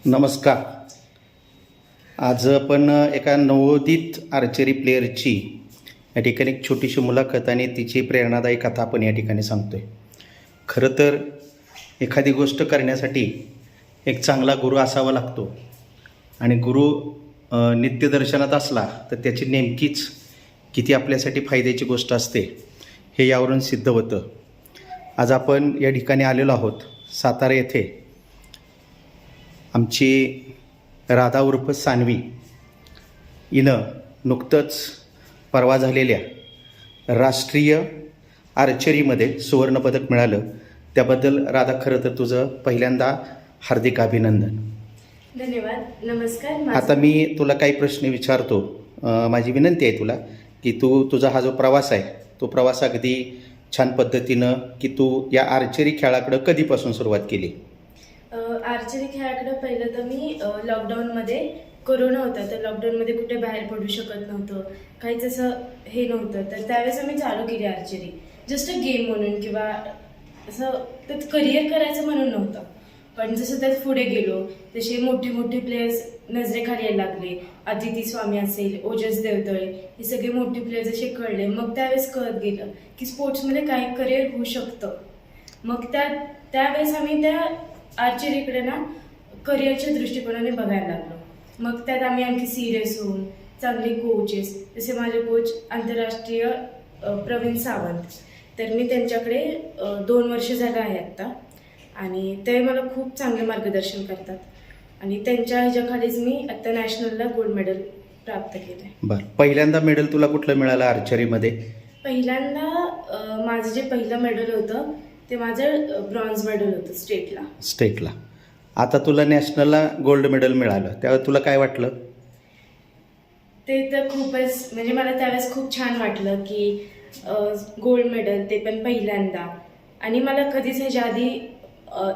नमस्कार. आज आपण एका नवोदित आर्चरी प्लेअरची या ठिकाणी एक छोटीशी मुलाखत आणि तिची प्रेरणादायी कथा आपण या ठिकाणी सांगतो आहे. खरं तर एखादी गोष्ट करण्यासाठी एक चांगला गुरु असावा लागतो आणि गुरु नित्यदर्शनात असला तर त्याची नेमकीच किती आपल्यासाठी फायद्याची गोष्ट असते हे यावरून सिद्ध होतं. आज आपण या ठिकाणी आलेलो आहोत सातारा येथे. आमची राधा उर्फ सानवी हिनं नुकतंच परवा झालेल्या राष्ट्रीय आर्चरीमध्ये सुवर्णपदक मिळालं. त्याबद्दल राधा खरं तर तुझं पहिल्यांदा हार्दिक अभिनंदन. धन्यवाद. नमस्कार. आता मी तुला काही प्रश्न विचारतो. माझी विनंती आहे तुला की तुझा हा जो प्रवास आहे तो प्रवास अगदी छान पद्धतीनं की तू या आर्चरी खेळाकडं कधीपासून सुरुवात केली? आर्चरी खेळाकडं पहिलं तर मी लॉकडाऊनमध्ये कोरोना होता तर लॉकडाऊनमध्ये कुठे बाहेर पडू शकत नव्हतं, काहीच असं हे नव्हतं. तर त्यावेळेस आम्ही चालू केली आर्चरी जस्ट अ गेम म्हणून किंवा असं त्यात करिअर करायचं म्हणून नव्हतं. पण जसं त्यात पुढे गेलो तसे मोठे मोठे प्लेयर्स नजरेखाली यायला लागले. अदिती स्वामी असेल, ओजस देवतळे, हे सगळे मोठे प्लेयर जसे कळले मग त्यावेळेस कळत गेलं की स्पोर्ट्समध्ये काही करिअर होऊ शकतं. मग त्यावेळेस आम्ही त्या आर्चरीकडे ना करिअरच्या दृष्टिकोनाने बघायला लागलो. मग त्यात आम्ही आणखी सिरियस होऊन चांगले कोचेस जसे माझे कोच आंतरराष्ट्रीय प्रवीण सावंत, तर मी त्यांच्याकडे 2 वर्ष झालं आहे आत्ता आणि ते मला खूप चांगले मार्गदर्शन करतात आणि त्यांच्या ह्याच्याखालीच मी आत्ता नॅशनलला गोल्ड मेडल प्राप्त केलं आहे. बरं, पहिल्यांदा मेडल तुला कुठलं मिळालं आर्चरीमध्ये? पहिल्यांदा माझं जे पहिलं मेडल होतं ते माझं ब्रॉन्झ मेडल होतं स्टेटला. आता तुला नॅशनलला गोल्ड मेडल मिळालं त्यावेळेस तुला काय वाटलं? ते तर खूपच म्हणजे मला त्यावेळेस खूप छान वाटलं की गोल्ड मेडल ते पण पहिल्यांदा. आणि मला कधीच ह्याच्या आधी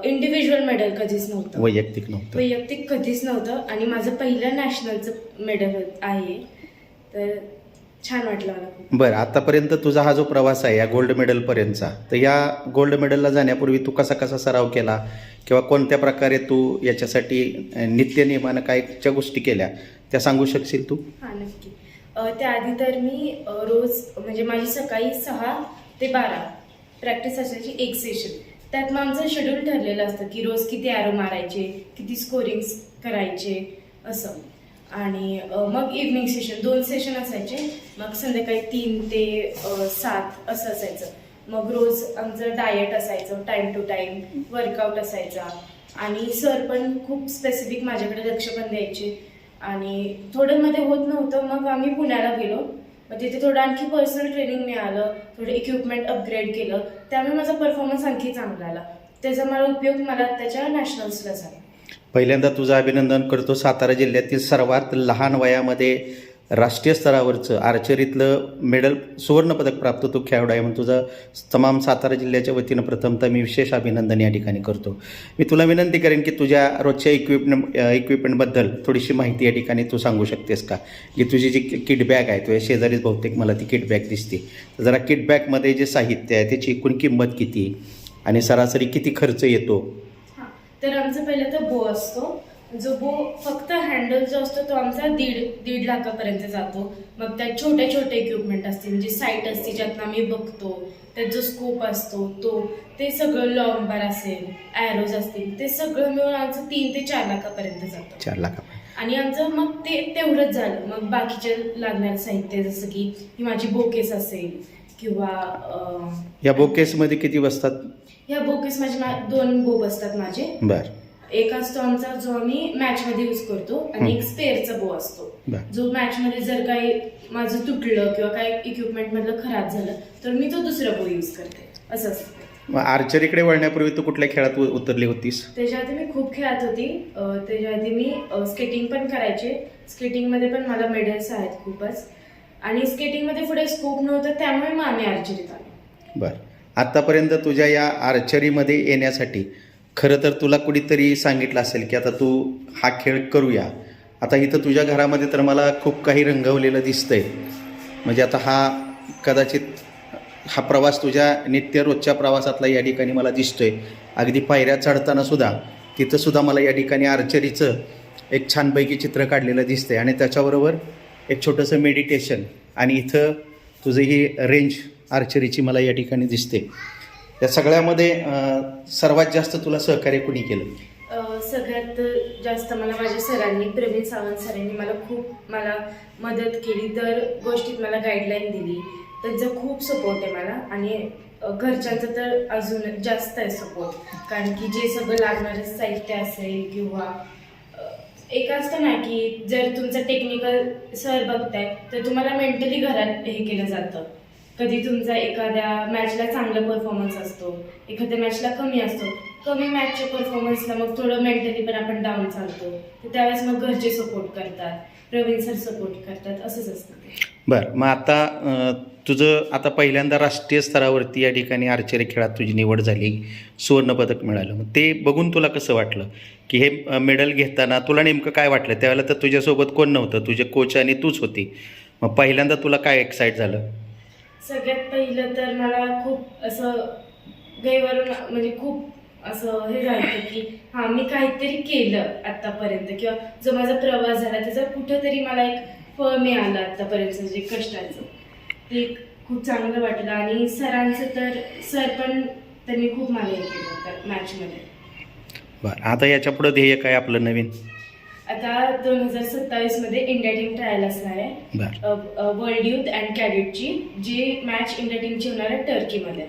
इंडिव्हिज्युअल मेडल कधीच नव्हतं, वैयक्तिक कधीच नव्हतं आणि माझं पहिलं नॅशनलचं मेडल आहे. तर छान वाटलं मला खूप. बरं, आतापर्यंत तुझा हा जो प्रवास आहे या गोल्ड मेडलपर्यंतचा, तर या गोल्ड मेडलला जाण्यापूर्वी तू कसा सराव केला किंवा कोणत्या प्रकारे तू याच्यासाठी नित्यनियमानं कायच्या गोष्टी केल्या त्या सांगू शकशील तू? हां, नक्की. त्याआधी तर मी रोज म्हणजे माझी सकाळी 6 ते 12 प्रॅक्टिस असायची, एक सेशन. त्यात मग आमचं शेड्यूल ठरलेलं असतं की रोज किती ॲरो मारायचे, किती स्कोरिंग्स करायचे असं. आणि मग इव्हनिंग सेशन 2 सेशन असायचे. मग संध्याकाळी 3 ते 7 असं असायचं. मग रोज आमचं डाएट असायचं, टाईम टू टाईम वर्कआउट असायचा आणि सर पण खूप स्पेसिफिक माझ्याकडे लक्ष पण द्यायचे. आणि थोडं मध्ये होत नव्हतं मग आम्ही पुण्याला गेलो. मग तिथे थोडं आणखी पर्सनल ट्रेनिंग मिळालं, थोडं इक्विपमेंट अपग्रेड केलं, त्यामुळे माझा परफॉर्मन्स आणखी चांगला आला. त्याचा मला उपयोग मला त्याच्या नॅशनल्सला झाला. पहिल्यांदा तुझं अभिनंदन करतो. सातारा जिल्ह्यातील सर्वात लहान वयामध्ये राष्ट्रीय स्तरावरचं आर्चरीतलं मेडल सुवर्णपदक प्राप्त तू खेळाडू आहे म्हणून तुझं तमाम सातारा जिल्ह्याच्या वतीनं प्रथमतः मी विशेष अभिनंदन या ठिकाणी करतो. मी तुला विनंती करेन की तुझ्या रोजच्या इक्विपमेंटबद्दल थोडीशी माहिती या ठिकाणी तू सांगू शकतेस का? की तुझी जी किट बॅग आहे तुझ्या शेजारीच बहुतेक मला ती किट बॅग दिसते. तर जरा किट बॅगमध्ये जे साहित्य आहे त्याची एकूण किंमत किती आणि सरासरी किती खर्च येतो? तर आमचं पहिलं तर बो असतो. जो बो फक्त हँडल जो असतो तो आमचा 1.5 लाखापर्यंत जातो. मग त्यात छोटे छोटे इक्विपमेंट असतील म्हणजे साईट असते ज्यातनं आम्ही बघतो, त्यात जो स्कोप असतो तो, ते सगळं लॉंग बार असेल, ॲरोज असतील, ते सगळं मिळून आमचं 3 ते 4 लाखापर्यंत जातं. 4 लाख. आणि आमचं मग तेवढंच झालं. मग बाकीचे लागणारं साहित्य जसं की ही माझी बोकेस असेल किंवा या बोकेसमध्ये किती बसतात? ह्या बोकेस माझे 2 बो बसतात माझे. बरं. एक असतो आमचा जो आम्ही मॅचमध्ये यूज करतो आणि एक स्पेअरचा बो असतो जो मॅचमध्ये जर काही माझं तुटलं किंवा काही इक्विपमेंट मधलं खराब झालं तर मी तो दुसरा बो यूज करते असं असतं. मग आर्चरीकडे वळण्यापूर्वी तू कुठल्या खेळात उतरली होतीस? त्याच्या आधी मी खूप खेळत होती. त्याच्या आधी मी स्केटिंग पण करायचे. स्केटिंगमध्ये पण मला मेडल्स आहेत खूपच. आणि स्केटिंगमध्ये पुढे स्कोप नव्हतं त्यामुळे मग आम्ही आर्चरीत आलो. बरं, आत्तापर्यंत तुझ्या या आर्चरीमध्ये येण्यासाठी खरं तर तुला कुणीतरी सांगितलं असेल की आता तू हा खेळ करूया. आता इथं तुझ्या घरामध्ये तर मला खूप काही रंगवलेलं दिसतंय. म्हणजे आता हा कदाचित हा प्रवास तुझ्या नित्य रोजच्या प्रवासातला या ठिकाणी मला दिसतोय. अगदी पायऱ्या चढताना सुद्धा तिथंसुद्धा मला या ठिकाणी आर्चरीचं एक छानपैकी चित्र काढलेलं दिसतंय आणि त्याच्याबरोबर एक छोटंसं मेडिटेशन आणि इथं तुझं ही रेंज आर्चरीची मला या ठिकाणी दिसते. या सगळ्यामध्ये सर्वात जास्त तुला सहकार्य कुणी केलं? सगळ्यात जास्त मला माझ्या सरांनी, प्रवीण सावंत सरांनी मला मदत केली. दर गोष्टीत मला गाईडलाईन दिली. त्यांचा खूप सपोर्ट आहे मला आणि घरच्यांचं तर अजून जास्त आहे सपोर्ट. कारण की जे सगळं लागणारं साहित्य असेल किंवा एक असतं ना की जर तुमचं टेक्निकल सर बघताय तर तुम्हाला मेंटली घरात हे केलं जातं. कधी तुमचा एखाद्या मॅचला चांगला परफॉर्मन्स असतो, एखाद्या मॅचला कमी असतो. कमी मॅचच्या परफॉर्मन्सला मग थोडं मेंटली पण आपण डाऊन चालतो. तर त्यावेळेस मग घरचे सपोर्ट करतात, प्रवीण सर सपोर्ट करतात, असंच असतं ते. बरं, मग आता तुझं आता पहिल्यांदा राष्ट्रीय स्तरावरती या ठिकाणी आर्चरी खेळात तुझी निवड झाली, सुवर्णपदक मिळालं. मग ते बघून तुला कसं वाटलं की हे मेडल घेताना तुला नेमकं काय वाटलं? त्यावेळेला तर तुझ्यासोबत कोण नव्हतं, तुझे कोच आणि तूच होती. मग पहिल्यांदा तुला काय एक्साईट झालं? सगळ्यात पहिलं तर मला खूप असं गैरवरून म्हणजे खूप असं हे झालं की हां मी काहीतरी केलं आत्तापर्यंत किंवा जो माझा प्रवास झाला त्याचा कुठंतरी मला एक फळ मिळालं आत्तापर्यंत जे कष्टाचं, ते खूप चांगलं वाटलं. आणि सरांचं तर सर पण त्यांनी खूप मला हे केलं होतं मॅचमध्ये. बरं, आता याच्या पुढं ध्येय काय आपलं नवीन? आता 2027 मध्ये इंडिया टीम ट्रायल असणार आहे. बरं, वर्ल्ड युथ अँड कॅडेटची जी मॅच इंडिया टीमची होणार आहे टर्कीमध्ये.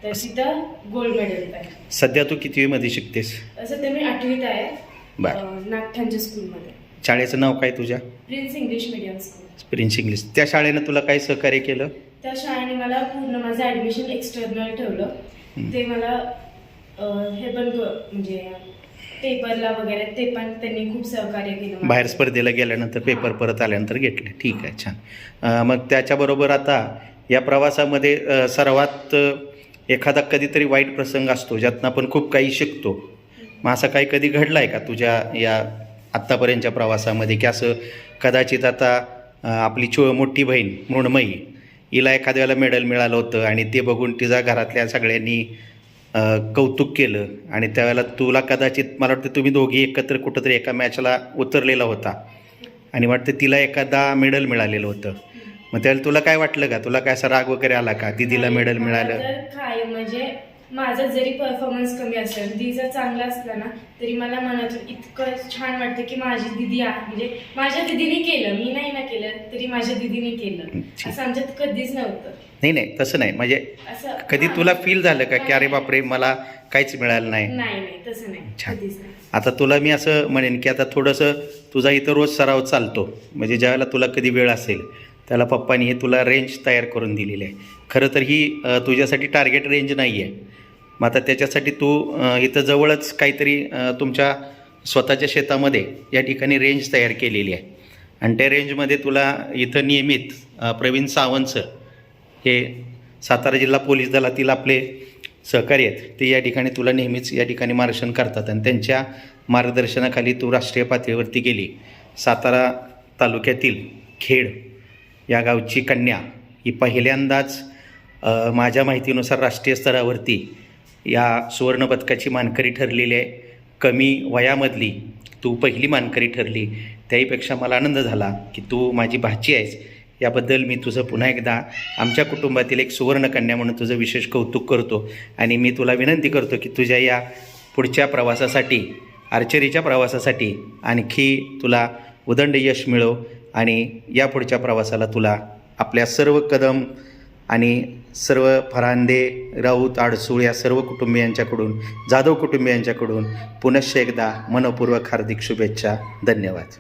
तर तिथं गोल्ड मेडल आहे. सध्या तू कितवीमध्ये शिकतेस? सध्या मी 8वीत आहे. बरं, नागठाणच्या स्कूलमध्ये. शाळेचं नाव काय तुझ्या? Prince English medium school. Prince English. त्या शाळेनं तुला काय सहकार्य केलं? त्या शाळेने मला पूर्ण माझं ॲडमिशन एक्सटर्नल ठेवलं. ते मला हे पण म्हणजे पेपरला वगैरे ते पण त्यांनी खूप सहकार्य केलं. बाहेर स्पर्धेला गेल्यानंतर पेपर परत आल्यानंतर घेतले. ठीक आहे, छान. मग त्याच्याबरोबर आता या प्रवासामध्ये सर्वात एखादा कधीतरी वाईट प्रसंग असतो ज्यातनं आपण खूप काही शिकतो. मग असं काही कधी घडलं आहे का तुझ्या या आत्तापर्यंतच्या प्रवासामध्ये की असं कदाचित आता आपली मोठी बहीण मृण्मयी, हिला एखाद्या वेळेला मेडल मिळालं होतं आणि ते बघून तिच्या घरातल्या सगळ्यांनी कौतुक केलं आणि त्यावेळेला तुला कदाचित मला वाटतं तुम्ही दोघी एकत्र कुठंतरी एका मॅचला उतरलेला होता आणि वाटतं तिला एखादा मेडल मिळालेलं होतं. मग त्यावेळेला तुला काय वाटलं का? तुला काय असा राग वगैरे आला का दिदीला मेडल मिळालं? तर काय म्हणजे माझा जरी परफॉर्मन्स कमी असेल, दिदीचा चांगला असला ना तरी मला मनातून इतकं छान वाटतं की माझी दिदी आहे, म्हणजे माझ्या दिदीने केलं, मी नाही ना केलं तरी माझ्या दिदीने केलं. असं आमच्यात कधीच नव्हतं. नाही तसं नाही, म्हणजे असं कधी तुला फील झालं का की अरे बापरे मला काहीच मिळालं नाही? नाही तसं नाही, छान. कधीच नाही. आता तुला मी असं म्हणेन की आता थोडंसं तुझा इथं रोज सराव चालतो, म्हणजे ज्यावेळेला तुला कधी वेळ असेल त्याला पप्पानी हे तुला रेंज तयार करून दिलेली आहे. खरं तर ही तुझ्यासाठी टार्गेट रेंज नाही आहे. मग आता त्याच्यासाठी तू इथं जवळच काहीतरी तुमच्या स्वतःच्या शेतामध्ये या ठिकाणी रेंज तयार केलेली आहे आणि त्या रेंजमध्ये तुला इथं नियमित प्रवीण सावंत सर हे सातारा जिल्हा पोलीस दलातील आपले सहकारी आहेत, ते या ठिकाणी तुला नेहमीच या ठिकाणी मार्गदर्शन करतात आणि त्यांच्या मार्गदर्शनाखाली तू राष्ट्रीय पातळीवरती गेली. सातारा तालुक्यातील खेड या गावची कन्या ही पहिल्यांदाच माझ्या माहितीनुसार राष्ट्रीय स्तरावरती या सुवर्णपदकाची मानकरी ठरलेली आहे. कमी वयामधली तू पहिली मानकरी ठरली. त्याहीपेक्षा मला आनंद झाला की तू माझी भाची आहेस. याबद्दल मी तुझं पुन्हा एकदा आमच्या कुटुंबातील एक सुवर्णकन्या म्हणून तुझं विशेष कौतुक करतो आणि मी तुला विनंती करतो की तुझ्या या पुढच्या प्रवासासाठी, आर्चरीच्या प्रवासासाठी आणखी तुला उदंड यश मिळो आणि या पुढच्या प्रवासाला तुला आपल्या सर्व कदम आणि सर्व फरांदे, राऊत, आडसूळ या सर्व कुटुंबियांच्याकडून, जाधव कुटुंबियांच्याकडून पुनश्च एकदा मनपूर्वक हार्दिक शुभेच्छा. धन्यवाद.